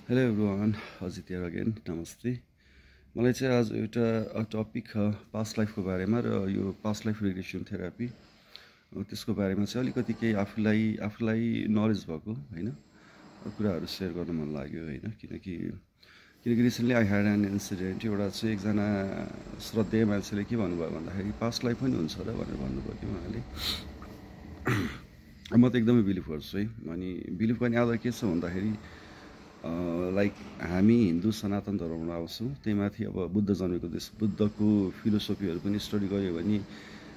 Hello everyone, Ajit here again, नमस्ते। मलाई चाहिँ आज एउटा टपिक पास्ट लाइफको बारेमा र यो पास्ट लाइफ रिग्रेसन थेरापी त्यसको बारेमा चाहिँ अलिकति केही आफूलाई नलेज भएको होइन कुराहरू सेयर गर्न मन लाग्यो होइन। किनकि recently I had an incident. एउटा चाहिँ एकजना श्रद्धेय मान्छेले के भन्नुभयो भन्दाखेरि पास्ट लाइफ पनि हुन्छ र भनेर भन्नुभयो कि उहाँले। म त एकदमै बिलिभ गर्छु है। अनि बिलिभ गर्ने आधार के छ भन्दाखेरि लाइक हामी हिन्दू सनातन धर्ममा आउँछौँ, त्यही माथि अब बुद्ध जन्मेको देश, बुद्धको फिलोसोफीहरू पनि स्टडी गऱ्यो भने,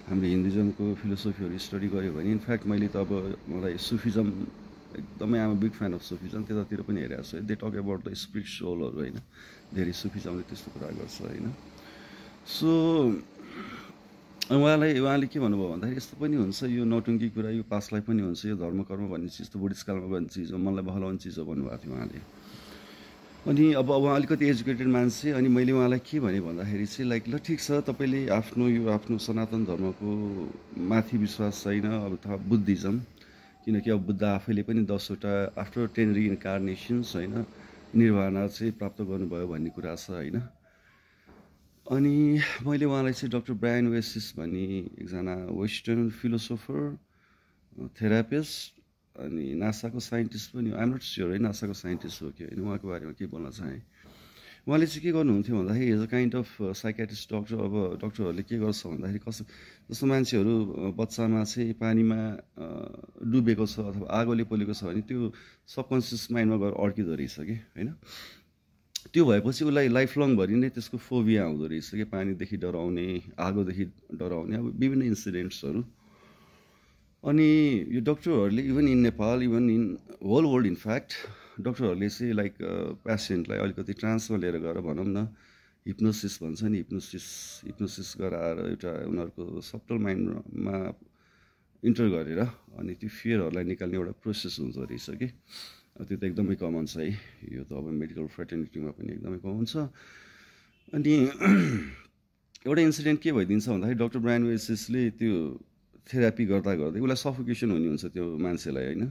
हाम्रो हिन्दुइजमको फिलोसोफीहरू स्टडी गऱ्यो भने, इनफ्याक्ट मैले त अब मलाई सुफिजम एकदमै आम बिग फ्यान अफ सुफिजम, त्यतातिर पनि हेरेको छु है। दे टक एबाउट द स्पिरिचुअलहरू होइन, धेरै सुफिजमले त्यस्तो कुरा गर्छ होइन। सो उहाँले के भन्नुभयो भन्दाखेरि यस्तो पनि हुन्छ, यो नौटङ्की कुरा, यो पास्ट लाइफ पनि हुन्छ, यो धर्म कर्म भन्ने चिज त बुढेसकालमा भन्ने चिज हो, मनलाई बहलाउने चिज हो भन्नुभएको थियो उहाँले। अनि अब उहाँ अलिकति एजुकेटेड मान्छे। अनि मैले उहाँलाई के भने भन्दाखेरि चाहिँ लाइक ल ठिक छ, तपाईँले आफ्नो सनातन धर्मको माथि विश्वास छैन अब, अथवा बुद्धिज्म, किनकि अब बुद्ध आफैले पनि 10वटा आफ्टर 10 रिइन्कार्नेसन्स होइन निर्वाणा चाहिँ प्राप्त गर्नुभयो भन्ने कुरा छ होइन। अनि मैले उहाँलाई चाहिँ डक्टर ब्रायन वेसिस भन्ने एकजना वेस्टर्न फिलोसोफर, थेरापिस्ट, अनि नासाको साइन्टिस्ट पनि, आइएम नट स्योर है नासाको साइन्टिस्ट हो कि होइन, उहाँको बारेमा के बोल्न चाहेँ। उहाँले चाहिँ के गर्नुहुन्थ्यो भन्दाखेरि as a kind of psychiatrist doctor. अब डक्टरहरूले के गर्छ भन्दाखेरि जस्तो मान्छेहरू बच्चामा चाहिँ पानीमा डुबेको छ अथवा आगोले पोलेको छ भने त्यो सबकन्सियस माइन्डमा गएर अड्किँदो रहेछ कि होइन। त्यो भएपछि उसलाई लाइफ लङभरि नै त्यसको फोबिया आउँदो रहेछ कि, पानीदेखि डराउने, आगोदेखि डराउने, अब विभिन्न इन्सिडेन्ट्सहरू। अनि यो डक्टरहरूले even in Nepal, even in whole world in fact, डक्टरहरूले चाहिँ लाइक पेसेन्टलाई अलिकति ट्रान्समा लिएर गएर भनौँ न, हिप्नोसिस भन्छ नि, हिप्नोसिस गराएर एउटा उनीहरूको सफ्टल माइन्डमा इन्टर गरेर अनि त्यो फियरहरूलाई निकाल्ने एउटा प्रोसेस हुँदो रहेछ कि। त्यो त एकदमै कमन छ है, यो त अब मेडिकल फ्रेटर्निटीमा पनि एकदमै कमन छ। अनि एउटा इन्सिडेन्ट के भइदिन्छ भन्दाखेरि डक्टर ब्रायन वेसिसले त्यो थेरापी गर्दा गर्दै उसलाई सफोकेसन हुने हुन्छ त्यो मान्छेलाई होइन,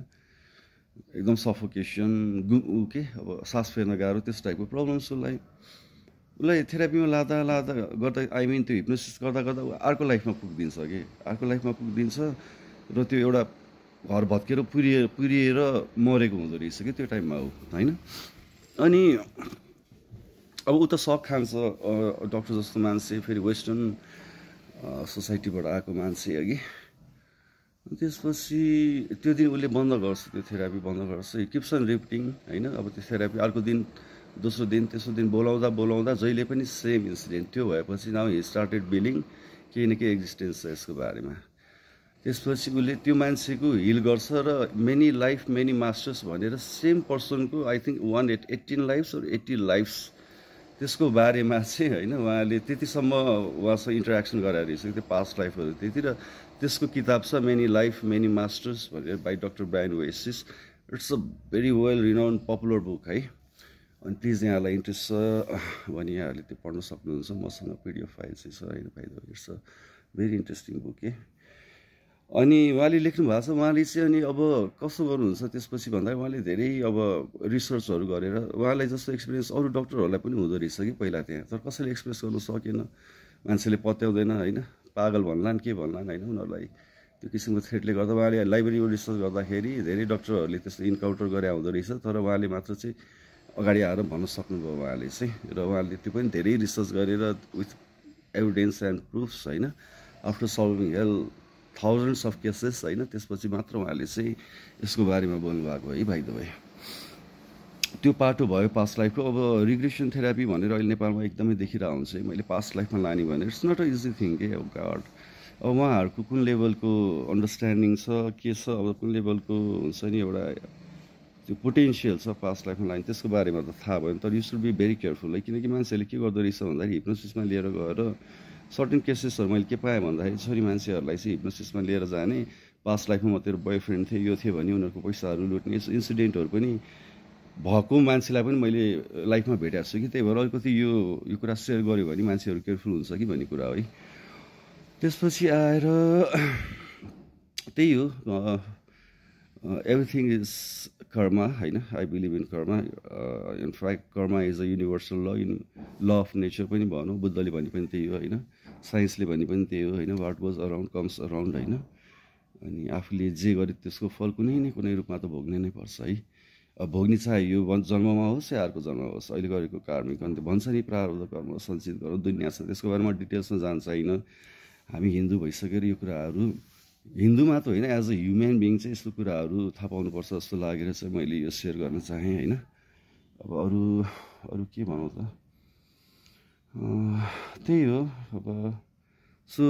एकदम सफोकेसन, के अब सास फेर्न गाह्रो, त्यस्तो टाइपको प्रब्लम्स उसलाई थेरापीमा लाँदा गर्दा, आई मिन त्यो हिप्नोसिस गर्दा अर्को लाइफमा पुगिदिन्छ कि, अर्को लाइफमा पुगिदिन्छ र त्यो एउटा घर भत्केर पुरिएर मरेको हुँदो रहेछ कि त्यो टाइममा हो होइन। अनि अब ऊ त सक खान्छ, डक्टर जस्तो मान्छे, फेरि वेस्टर्न सोसाइटीबाट आएको मान्छे अघि। त्यसपछि त्यो दिन उसले बन्द गर्छ, त्यो थेरापी बन्द गर्छ, किप्स अन रिपिटिङ होइन। अब त्यो थेरापी अर्को दिन, दोस्रो दिन, तेस्रो दिन बोलाउँदा जहिले पनि सेम इन्सिडेन्ट। त्यो भएपछि नाउ हि स्टार्टेड बिलिङ केही न केही एक्जिस्टेन्स छ यसको बारेमा। त्यसपछि उसले त्यो मान्छेको हिल गर्छ र मेनी लाइफ मेनी मास्टर्स भनेर सेम पर्सनको आई थिङ्क 18 लाइफ्स और 80 लाइफ्स त्यसको बारेमा चाहिँ होइन उहाँले त्यतिसम्म उहाँसँग इन्टरेक्सन गराएर रहेछ त्यो पास्ट लाइफहरू त्यति। र त्यसको किताब छ मेनी लाइफ मेनी मास्टर्स भनेर by doctor Brian Weiss. It's a very well renowned popular book है। अनि प्लिज यहाँलाई इन्ट्रेस्ट छ भने यहाँहरूले त्यो पढ्न सक्नुहुन्छ। मसँग पिडिएफ फाइल चाहिँ छ होइन, फाइदा it's a very interesting book के। अनि उहाँले लेख्नु भएको छ, उहाँले चाहिँ अनि अब कसो गर्नुहुन्छ त्यसपछि भन्दाखेरि उहाँले धेरै अब रिसर्चहरू गरेर उहाँलाई जस्तो एक्सपिरियन्स अरू डक्टरहरूलाई पनि हुँदो रहेछ कि पहिला त्यहाँ, तर कसैले एक्सप्रेस गर्नु सकेन, मान्छेले पत्याउँदैन होइन, पागल भन्लान् के भन्लान् होइन। उनीहरूलाई त्यो किसिमको थ्रेटले गर्दा उहाँले लाइब्रेरीमा रिसर्च गर्दाखेरि धेरै डक्टरहरूले त्यस्तो इन्काउन्टर गरे हुँदो रहेछ, तर उहाँले मात्र चाहिँ अगाडि आएर भन्न सक्नुभयो उहाँले चाहिँ। र उहाँले त्यो पनि धेरै रिसर्च गरेर विथ एभिडेन्स एन्ड प्रुफ्स होइन, after solving thousands of cases होइन, त्यसपछि मात्र उहाँले चाहिँ यसको बारेमा बोल्नुभएको है भाइ दबाई। त्यो पाटो भयो पास्ट लाइफको। अब रिग्रेसन थेरापी भनेर अहिले नेपालमा एकदमै देखिरहेको हुन्छ है, मैले पास्ट लाइफमा लाने भनेर। It's not a easy thing के। अब गाड, अब उहाँहरूको कुन लेभलको अन्डरस्ट्यान्डिङ छ, के छ, अब कुन लेभलको हुन्छ नि एउटा त्यो पोटेन्सियल छ पास्ट लाइफमा लाने, त्यसको बारेमा त थाहा भएन। तर you should be very careful है, किनकि मान्छेहरूले के गर्दो रहेछ भन्दाखेरि हिप्नोसिसमा लिएर गएर सर्टेन केसेसहरू मैले के पाएँ भन्दाखेरि छोरी मान्छेहरूलाई चाहिँ हिप्नोसिसमा लिएर जाने, पास्ट लाइफमा म तेरो बोयफ्रेन्ड थिएँ, यो थियो भने उनीहरूको पैसाहरू लुट्ने इन्सिडेन्टहरू पनि भएको मान्छेलाई पनि मैले लाइफमा भेटेको छु कि। त्यही भएर अलिकति यो कुरा सेयर गऱ्यो भने मान्छेहरू केयरफुल हुन्छ कि भन्ने कुरा है। त्यसपछि आएर त्यही हो, everything is कर्मा होइन, I believe in Karma. In fact Karma is a universal law of nature पनि भनौँ, बुद्धले भने पनि त्यही हो होइन, साइन्सले भने पनि त्यही हो होइन, what was around comes around होइन। अनि आफूले जे गरे त्यसको फल कुनै न कुनै रूपमा त भोग्नै नै पर्छ है। अब भोग्ने चाहे यो जन्ममा होस् या अर्को जन्ममा होस्, अहिले गरेको कार्मिक अन्त भन्छ नि प्रारब्ध कर्म सञ्चित गरौँ दुनियाँ छ, त्यसको बारेमा डिटेल्समा जान छैन। हामी हिन्दू भइसकेर यो कुराहरू, हिन्दूमा त होइन, एज अ ह्युमेन बिङ चाहिँ यस्तो कुराहरू थाहा पाउनुपर्छ जस्तो लागेर चाहिँ मैले यो सेयर गर्न चाहेँ होइन। अब अरू के भनौँ त, त्यही हो। अब सो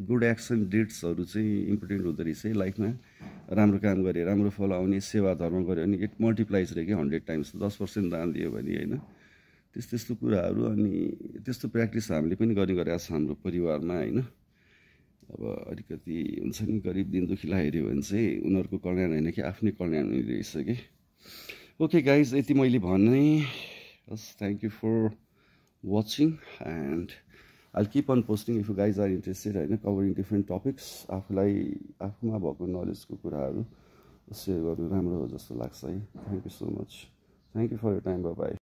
गुड एक्सन डिड्सहरू चाहिँ इम्पोर्टेन्ट हुँदो रहेछ है लाइफमा। राम्रो काम गरे राम्रो फल आउने, सेवा धर्म गऱ्यो भने इट मल्टिप्लाइज रे कि 100 टाइम्स, 10% दान दियो भने होइन, त्यस्तो कुराहरू। अनि त्यस्तो प्र्याक्टिस हामीले पनि गर्ने गरेको छ हाम्रो परिवारमा होइन। अब अलिकति हुन्छ नि, गरिब दिन दुखीलाई हेऱ्यो भने चाहिँ उनीहरूको कल्याण होइन कि आफ्नै कल्याण हुने रहेछ कि। ओके गाइज, यति मैले भने। हस्, thank you for watching and I'll keep on posting if you guys are interested होइन, कभरिङ डिफ्रेन्ट टपिक्स। आफूलाई आफूमा भएको नलेजको कुराहरू सेयर गर्नु राम्रो हो जस्तो लाग्छ है। Thank you so much, thank you for your time, bye by.